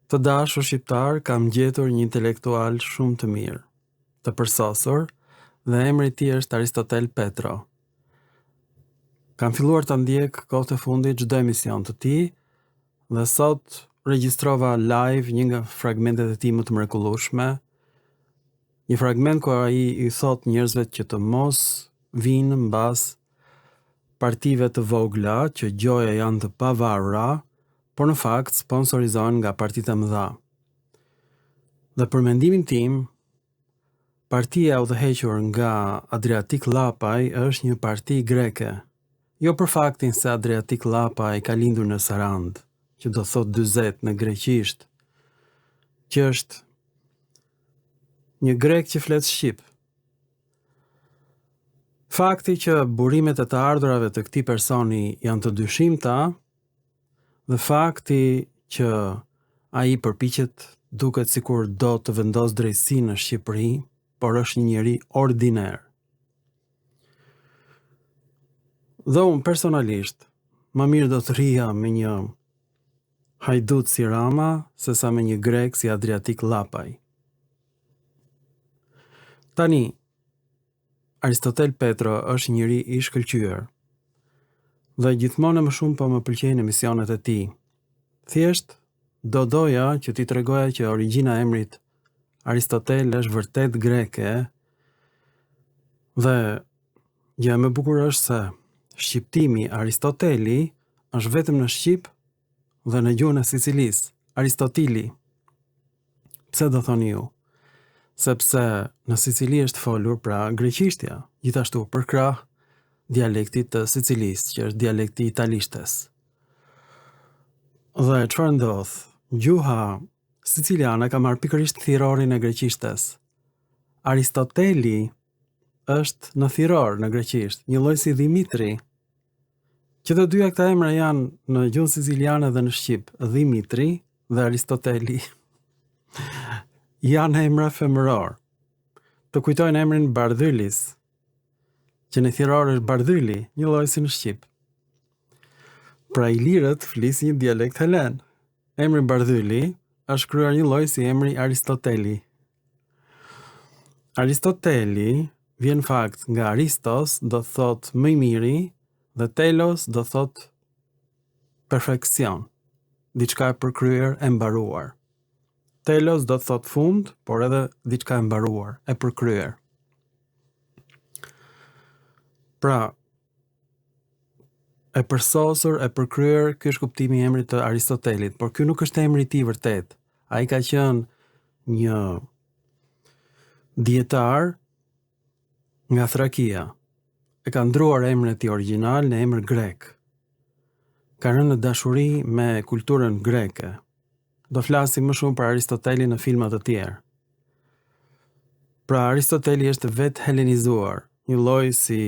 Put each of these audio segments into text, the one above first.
Të dashur shqiptar, kam gjetur një intelektual shumë të mirë, të përsosur, dhe emri i tij është Aristotel Petro. Kam filluar ta ndjek kohët e fundit çdo emision të tij dhe sot regjistrova live një nga fragmentet e tij më të mrekullueshme. Një fragment ku ai i thot njerëzve që të mos vinë mbas partive të vogla që gjoja janë të pavarura, por në fakt sponsorizohen nga partitë e mëdha. Dhe për mendimin tim, partia udhëhequr nga Adriatik Llapaj është një parti greke. Jo për faktin se Adriatik Llapaj ka lindur në Sarand, që do thot 40 në greqisht, që është një grek që flet shqip. Fakti që burimet e të ardhurave të këtij personi janë të dyshimta, dhe fakti që ai përpiqet duket sikur do të vendos drejtësi në Shqipëri, por është një njeri ordiner. Dhe unë personalisht, më mirë do të rrija me një hajdut si Rama, sesa me një grek si Adriatik Llapaj. Tani, Aristotel Petro është njëri i shkëlqyer, dhe gjithmonë më shumë po më pëlqejnë emisionet e tij. Thjesht doja që t'i tregoja që origjina e emrit Aristotel është vërtet greke, dhe gjëja më e bukur është se shqiptimi Aristoteli është vetëm në shqip dhe në gjuhën e Sicilisë, Aristotili. Pse do thoni ju? Sepse në Sicili është folur pra greqishtja, gjithashtu për krah dialektit të Sicilisë, që është dialekti i italishtes. Dhe çfarë ndodh? Gjuha siciliane ka marrë pikërisht thirrorin e greqishtes. Aristoteli është në thirror në greqisht, një lloj si Dimitri. Që të dyja këta emra janë në gjuhën siciliane dhe në shqip, Dimitri dhe Aristoteli. Janë emra femëror. Të kujtojnë emrin Bardhylis, që në thirror është Bardhyli, një lloj si në shqip. Pra ilirët flisin një dialekt helen. Emri Bardhyli është kryer një lloj si emri Aristoteli. Aristoteli vjen fakt nga Aristos, do thot më i miri, dhe telos do thot perfeksion, diçka e përkryer, e mbaruar. Telos do thot fund, por edhe diçka e mbaruar, e përkryer. Pra, e përsosur, e përkryer, ky është kuptimi i emrit të Aristotelit, por ky nuk është emri i tij vërtet. Ai ka qenë një dietar nga Thrakia. E ka ndruar emrin e tij origjinal në emër grek. Ka rënë në dashuri me kulturën greke. Do flasim më shumë për Aristotelin në filma të tjerë. Pra, Aristoteli është vetë helenizuar, një lloj si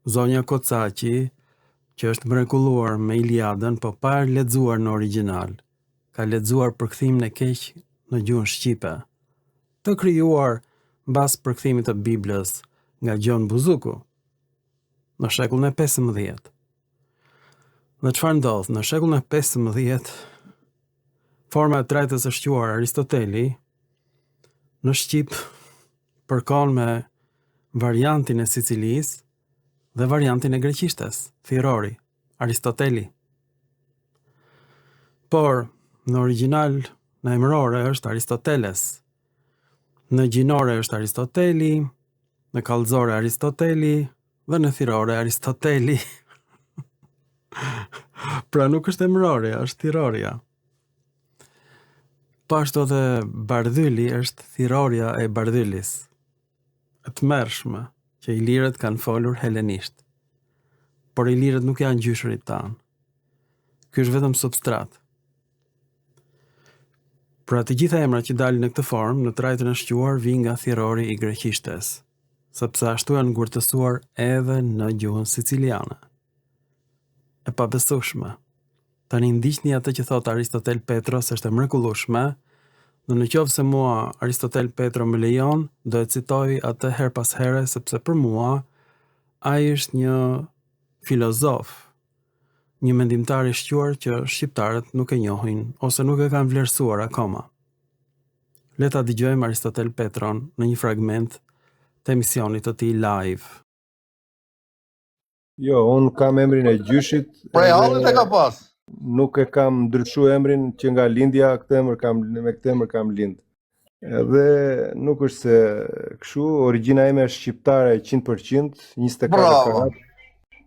Zonja Kocaqi, që është mrekulluar me Iliadën, po pa lexuar në origjinal. Ka lexuar përkthimin e keq në gjuhën shqipe, të krijuar mbas përkthimit të Biblës nga Gjon Buzuku në shekullin e 15. Dhe çfarë ndodh? Në shekullin e 15, forma e trajtës së quar Aristoteli në shqip përkon me variantin e Sicilisë dhe variantin e greqishtes, thirrori, Aristoteli. Por, në origjinal, në emërore është Aristoteles, në gjinore është Aristoteli, në kallëzore Aristoteli, dhe në thirrore Aristoteli. Pra nuk është emërorja, është thirrorja. Po ashtu edhe Bardhyli është thirrorja e Bardhylis. E tmerrshme që ilirët kanë folur helenisht. Por ilirët nuk janë gjyshërit tanë. Ky është vetëm substrat. Pra të gjitha emrat që dalin në këtë formë, në trajtën e shquar vijnë nga thirrori i greqishtes, sepse ashtu janë ngurtësuar edhe në gjuhën siciliane. E pabesueshme. Tani ndiqni atë që thot Aristotel Petro, se është e mrekullueshme, dhe në qoftë se mua Aristotel Petro më lejon, do e citoj atë her pas here, sepse për mua ai është një filozof, një mendimtar i shquar që shqiptarët nuk e njohin ose nuk e kanë vlerësuar akoma. Le ta dëgjojmë Aristotel Petron në një fragment të emisionit të tij live. Jo, unë kam emrin e gjyshit. Prej hallit e ka pas. Nuk e kam ndryshuar emrin që nga lindja, me këtë emër kam lind. Edhe nuk është se kështu, origjina ime është shqiptare 100%, 24 karat.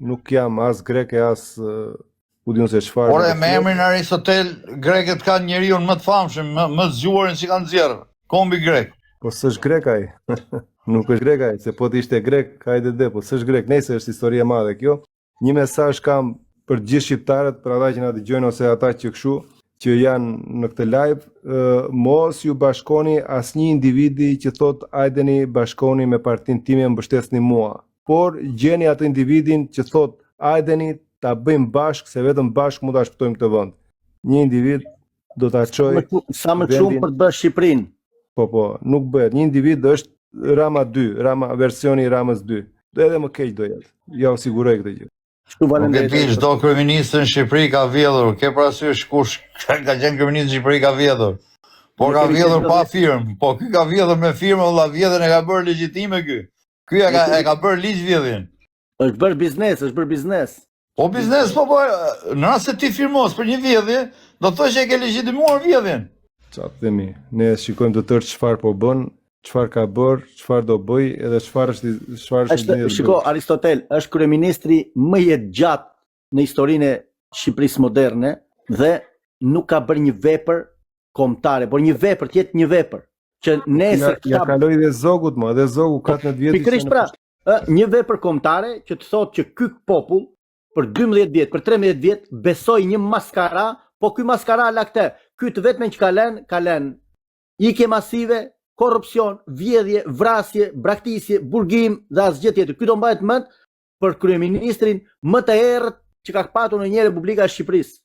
Nuk jam as grek e as u diun se çfarë. Ore, me emrin Aristotel, greket kanë njeriu më të famshëm, më zgjuarin që kanë nxjerrë. Kombi grek. Po s'është grek ai. Nuk është grek ai, se po të ishte grek, hajde po s'është grek. Nëse është histori e madhe kjo. Një mesazh kam për gjithë shqiptarët, për ata që na dëgjojnë ose ata që kështu, që janë në këtë live, mos ju bashkoni asnjë individi që thot hajdeni bashkoni me partinë time, mbështesni mua. Por gjeni atë individin që thot hajdeni ta bëjmë bashkë, se vetëm bashkë mund ta shpëtojmë këtë vend. Një individ do ta çojë sa më shumë për të bërë Shqipërinë. Po, nuk bëhet. Një individ është Rama 2, versioni Ramës 2. Edhe më keq do jetë. Ja u siguroj këtë gjë. Nuk e di, çdo kryeminist në Shqipëri ka vjedhur, ke parasysh kush ka qenë kryeminist në Shqipëri ka vjedhur. Po ka vjedhur pa firmë, po ky ka vjedhur me firmë, valla vjedhën e ka bërë legjitime ky. Ky e ka bërë ligj vjedhjen. Është bërë biznes. Po biznes, po, në rast se ti firmos për një vjedhje, do të thosh që e ke legjitimuar vjedhjen. Çfarë themi? Ne shikojmë të tërë çfarë po bën, çfarë ka bërë, çfarë do bëj, edhe çfarë është. Shiko, Aristotel është kryeministri më i gjatë në historinë e Shqipërisë moderne dhe nuk ka bërë një vepër kombëtare, por një vepër, të jetë një vepër që nesër ja kaloi dhe Zogut më, edhe Zogu 14 vjet. Pikërisht pra, një vepër kombëtare që të thotë që ky popull për 12 vjet, për 13 vjet besoi një maskara, po ky maskara la këtë. Ky të vetmen që ka lënë ikje masive, korrupsion, vjedhje, vrasje, braktisje, burgim dhe asgjë tjetër. Ky do mbahet mend për kryeministrin më të errët që ka patur në një Republika e Shqipërisë.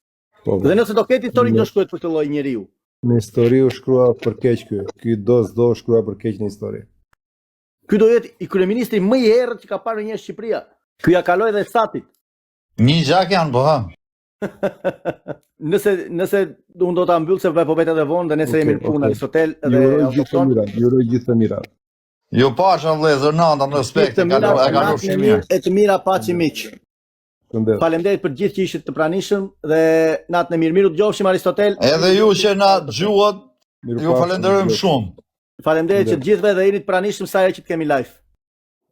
Dhe nëse do ketë histori do shkruhet për këtë lloj njeriu. Në histori u shkrua për keq ky. Ky do shkrua për keq në histori. Ky do jetë i kryeministri më i errët që ka parë në një Shqipëria. Ky ja kaloi dhe statit. Një gjak janë po ha. Nëse unë do ta mbyll se po vetë edhe vonë dhe nëse jemi në punë Aristotel dhe ju uroj gjithë të mirat. Jo pasha vëllezër nata në respekt e kaloj shumë mirë. E të mira paçi miq. Faleminderit për gjithë që ishit të pranishëm dhe natën e mirë. Miru dëgjofshim Aristotel. Edhe ju që na dëgjuat, ju falenderojmë shumë. Faleminderit që të gjithëve dhe jeni të pranishëm sa herë që të kemi live.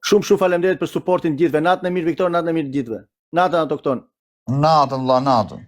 Shumë faleminderit për suportin të gjithëve. Natën e mirë Viktor, natën e mirë të gjithëve. Natën ato këton. Natën, natën.